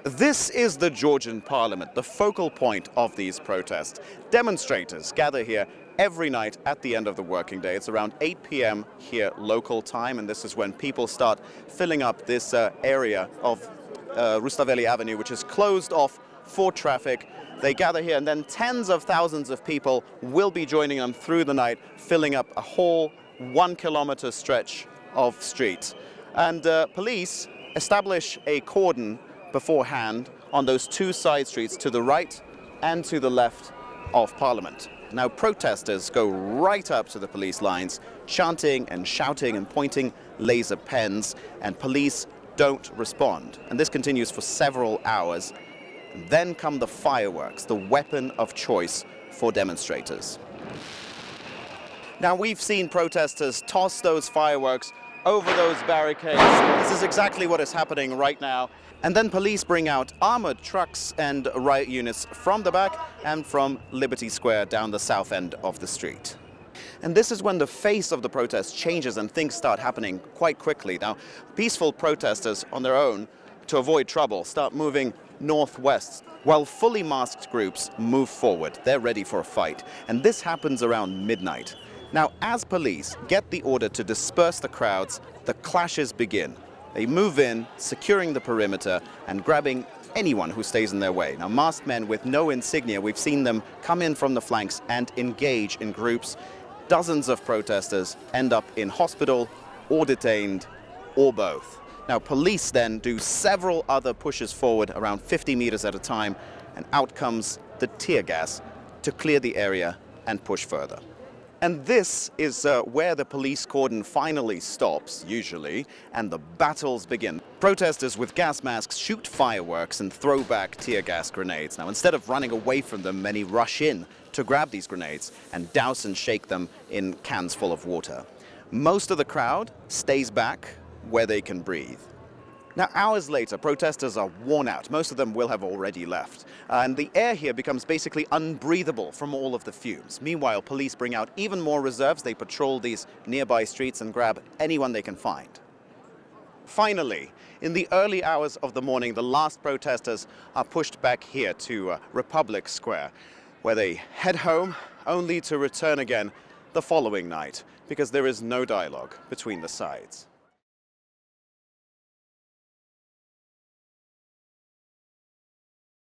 This is the Georgian parliament, the focal point of these protests. Demonstrators gather here every night at the end of the working day. It's around 8 p.m. here local time, and this is when people start filling up this area of Rustaveli Avenue, which is closed off for traffic. They gather here, and then tens of thousands of people will be joining them through the night, filling up a whole 1 kilometer stretch of street. And police establish a cordon beforehand on those two side streets to the right and to the left of Parliament. Now protesters go right up to the police lines, chanting and shouting and pointing laser pens, and police don't respond. And this continues for several hours. And then come the fireworks, the weapon of choice for demonstrators. Now we've seen protesters toss those fireworks over those barricades. This is exactly what is happening right now. And then police bring out armored trucks and riot units from the back and from Liberty Square down the south end of the street. And this is when the face of the protest changes and things start happening quite quickly. Now, peaceful protesters on their own, to avoid trouble, start moving northwest, while fully masked groups move forward. They're ready for a fight. And this happens around midnight. Now, as police get the order to disperse the crowds, the clashes begin. They move in, securing the perimeter and grabbing anyone who stays in their way. Now, masked men with no insignia, we've seen them come in from the flanks and engage in groups. Dozens of protesters end up in hospital or detained or both. Now, police then do several other pushes forward around 50 meters at a time, and out comes the tear gas to clear the area and push further. And this is where the police cordon finally stops, usually, and the battles begin. Protesters with gas masks shoot fireworks and throw back tear gas grenades. Now, instead of running away from them, many rush in to grab these grenades and douse and shake them in cans full of water. Most of the crowd stays back where they can breathe. Now, hours later, protesters are worn out. Most of them will have already left. And the air here becomes basically unbreathable from all of the fumes. Meanwhile, police bring out even more reserves. They patrol these nearby streets and grab anyone they can find. Finally, in the early hours of the morning, the last protesters are pushed back here to Republic Square, where they head home only to return again the following night, because there is no dialogue between the sides.